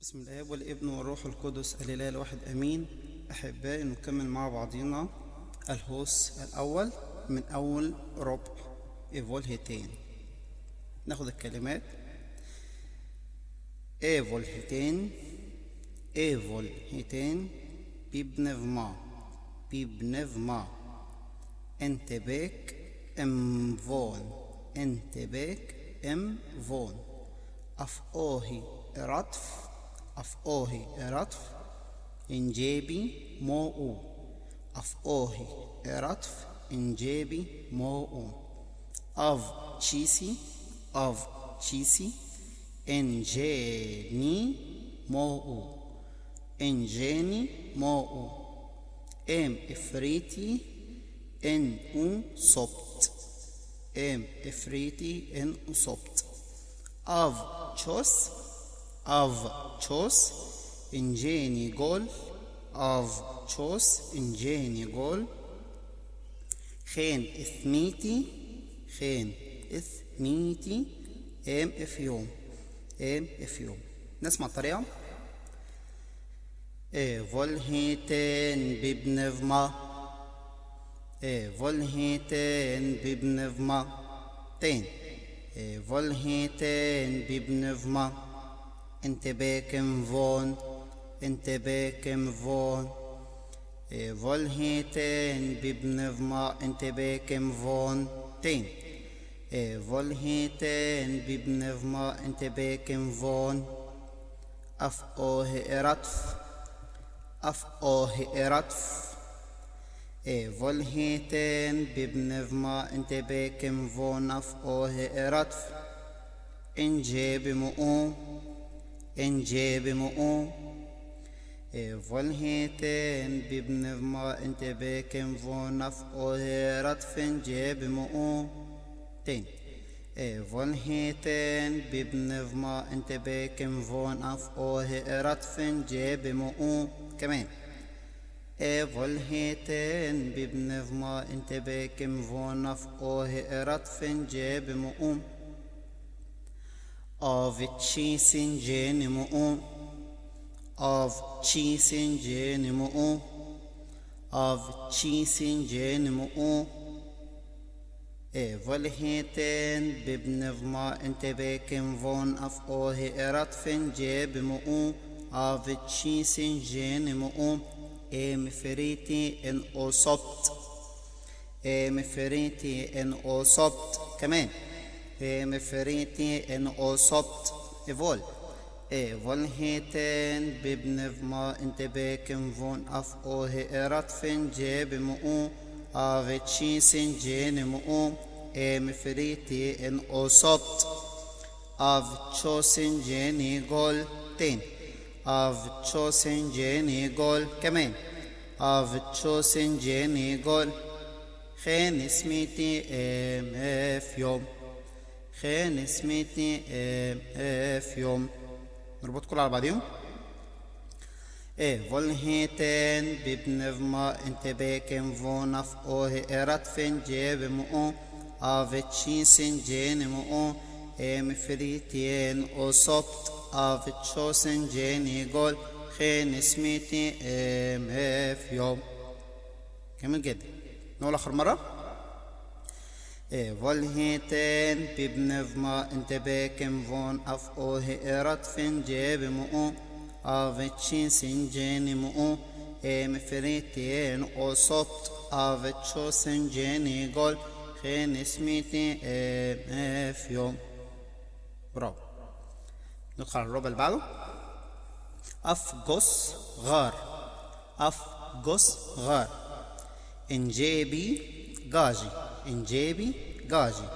بسم الله والابن والروح القدس الإله الواحد أمين. أحبائي، نكمل مع بعضنا الهوس الأول من أول ربع إيفولهيتين. ناخد الكلمات إيفولهيتين إيفولهيتين بيبنفما انتباك امفون أفقاهي رطف إنجابي موؤو أفقاهي رطف إنجابي موؤو أف تشيسي إنجاني موؤو إم إفريتي إن أصبت أف تشوس إنجاني جول خين إثميتي إم إفيوم نسمع الطريقة. فولهيتين ببنفما تين فولهيتين ببنفما انتباكم فون فولهيتين ببنفما انتباكم فون تين فولهيتين ببنفما انتباكم فون أفقاه رطف فولهيتين ببنفما انتباكم فون أفقاه رطف إنجاب مؤو فولهيتين ببنفما انتباكم فون أفقاه رطف إنجاب مؤو تين فولهيتين ببنفما انتباكم فون أفقاه رطف إنجاب مؤو كمان فولهيتين ببنفما انتباكم فون أفقاه رطف إنجاب مؤو of cheesing genimo فولهيتين ببنفما انتباكم فون أفقاه رطف جاب مؤو of cheesing genimo مفريتي إن أصبت كمان مفريتي إن أصبت فولهيتين ببنفما انتباكم فون أفقاه رطف جاب مؤو أفتشيسن جين مؤو مفريتي إن أصبت أفتشوسن جيني جول تين أفتشوسن جيني جول كمان أفتشوسن جيني جول خين اسميتي في يوم نربط كل على بعضهم. فولهيتين ببنفما انتباكم فون أفقاه رطفن جاب مؤو أفتشيسن جين مؤو مفريتين أصبت أفتشوسن جيني جول خين اسميتي في يوم. جميل جدا. نقول آخر مرة. فولهيتين ببنفما انتباكم فون أفقاه رطف جاب مؤو أفتشيسن جين مؤو مفريتين أصبت أفتشوسن جيني جول خين اسميتي في يوم. برافو. ندخل على الربع اللي بعده. أفقس غار إنجابي جاجي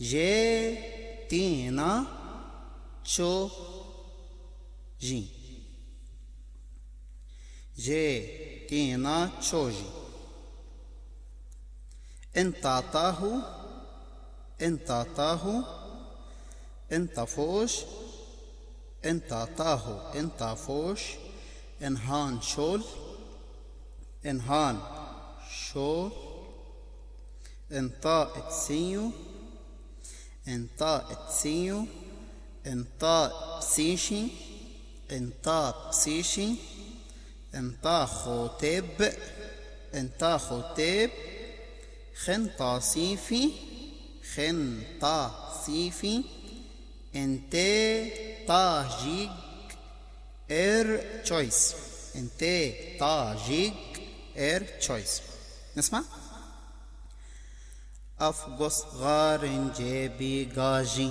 جيتينا تشوجي انتفوش انهان شول انطاء تسيو انطاء سيشي انتا بسيشي انتا خوتب انتا خوتب خنطا صيفي خنطا صيفي انتي طاجيج تشويس انتي طاجيج تشويس. نسمع. أفقص غار جيبي غاجي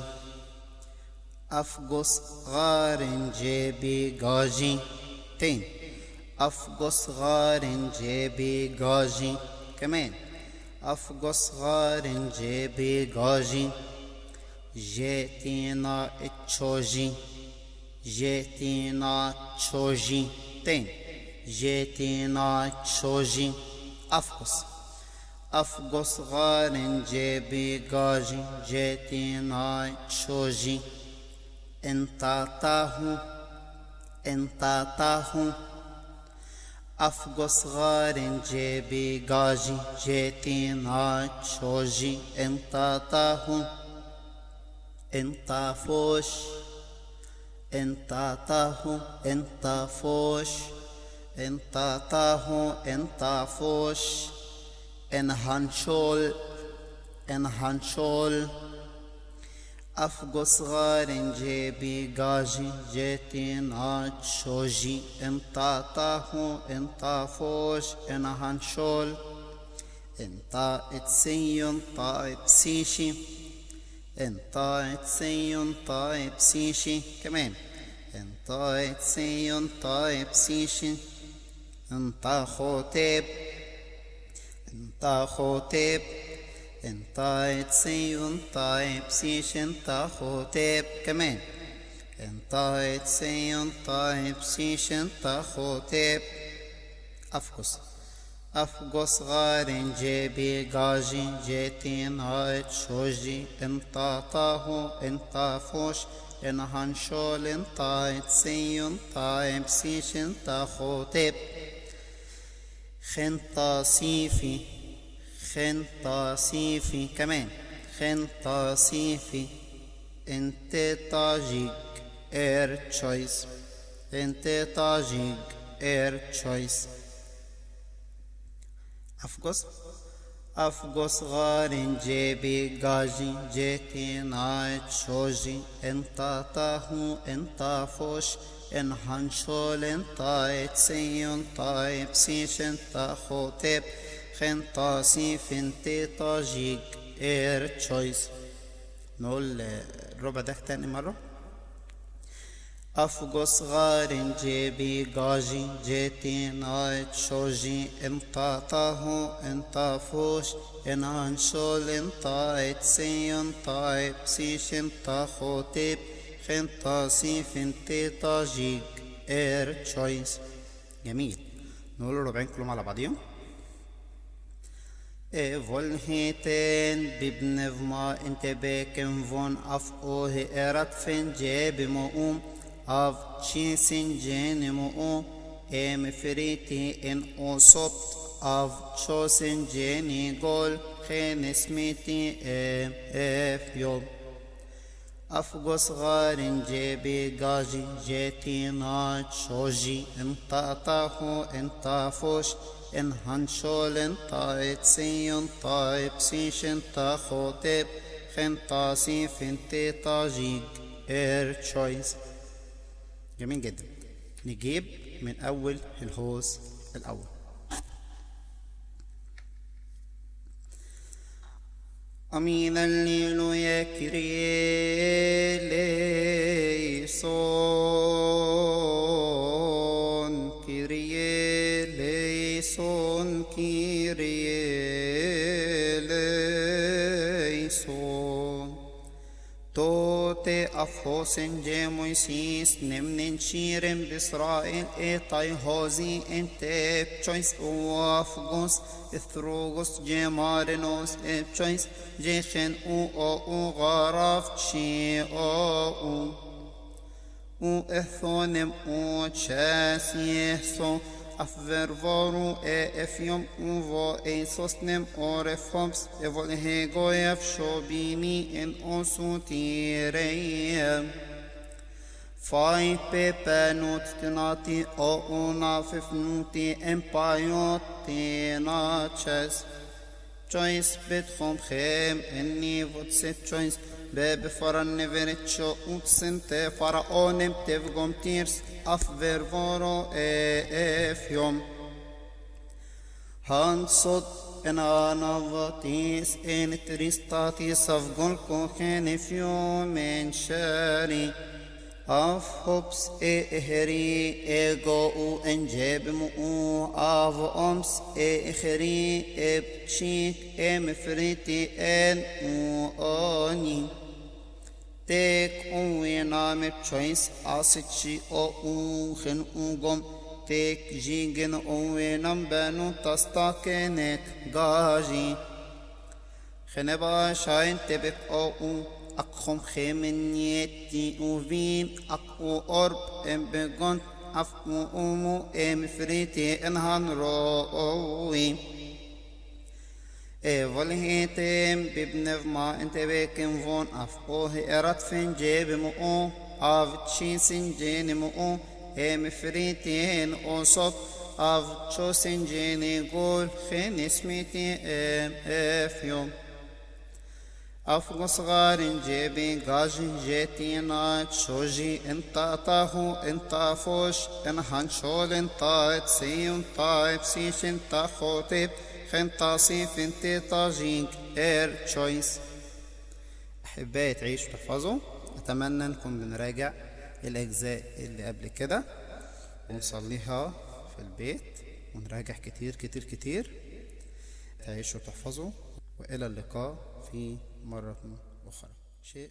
أفقص غار جيبي غاجي تين أفقص غار جيبي غاجي كمان أفقص غار جيبي غاجي جيتينا تشوجي جيتينا تشوجي تين جيتينا تشوجي أفقص أفقص غار جيبي غاجي جيتينا تشوجي انتا تاهو أفقص غار جيبي غاجي جيتينا تشوجي انتا تاهو انتا فوش انتا تاهو انتا فوش انتا تاهو انتا فوش انهانشول انهانشول أفقص غار جيبي غاجي جيتينا تشوجي انتا تاهو انتا فوش انهانشول انتا اتسيون طايب سيشي انتا اتسيون طايب سيشي كمان انتا اتسيون طايب سيشي انتا خوتب انتا خوتب انتا اتسيون طايب سيش انتا خوتب كمان انتا اتسيون طايب سيش انتا خوتب أفقص أفقص غار جيبي غاجي جيتينا تشوجي انتا تاهو انتا فوش انهانشول انتا اتسيون طايب سيش انتا خوتب خنطا صيفي خنطا صيفي كمان خنطا صيفي انت طاجيج تشويس انت طاجيج تشويس. أفقص أفقص غار جيبي غاجي جيتينا تشوجي انتا تاهو انتا فوش انهانشول انتا اتسيون طايب سيش انتا خوتب خنطا صيف انتي طاجيج تشويس. نقول الربع ده تاني مرة. أفقص غار جيبي غاجي جيتينا تشوجي انتا تاهو انتا فوش انهانشول انتا اتسيون طايب سيش انتا خوتب خنطا صيف انتي طاجيج تشويس. جميل. نقول الربعين كلهم على بعضيهم. فولهيتن ببنفما انت بكن فون اف اوه ارات فين جيب مؤوم اف تشيسن جين مؤوم ام فريتي ان اوصبت اف تشوسن جيني جول خين سميتي ام اف يوم. أفقص غار جيبي غاجي جيتينا تشوجي انتا تاهو انتا فوش انهانشول انتا اتسيون طايب سيش انتا خوتب خنطا صيف انتي طاجيج تشويس. جميل جدا. نجيب من أول الهوس الأول. أمين الليل يا كريليسون كريليسون كريليسون توتي أفوسن جيمويسيس نمنين شيرن بإسرائيل إيطاي هوزي انت بشويس وافغوس إثروغوس جيمارينوس بشويس جيشن او غراف تشي او إثونم او تشاسيسو أفرفورو إفيوم أوفو إيسوسنم أورفوبس إفولهيغو يفشو بيني إن أوسو تيريم Fai pepenut tinati o una fifnuti empaiot tinaches. Choice betchom chem enni votset choice bebe faran neveritcho utsente faraonem tevgom tirs af vervoro efjom. Hansot en anavatis en tristatis av golkochen efjom en shari. Af hops eheri ego u enjebmu av oms eheri ebchik emfriti en oni. Tek uiname choice asichi o uchen ugom tek jigen uinam benu tastakenek gaji. Kheneba shain tebek o أقهم خيمنيتي وفيم أقو أرب إم بقون أفقو أمو إم فريتي إنهان روي والهيتم ببنف ما انت بكم فون أفقو هئرت فين جيب مؤو أفتشي سنجين مؤو إم فريتين أصب أفتشو سنجيني قول خين اسميتي إم إفيوم أفغس غارن جيبي غاجي جيتينا تشوجي انتا تاهو انتا فوش انهان شول انتا اتسي انتا ابسيش انتا خوتب خنتا صيف انتي طاجينك اير تشويس. أحبائي تعيشوا وتحفظوا. أتمنى نكون بنراجع الأجزاء اللي قبل كده ونصليها في البيت ونراجع كتير كتير كتير. تعيشوا وتحفظوا وإلى اللقاء في مرة أخرى. شيء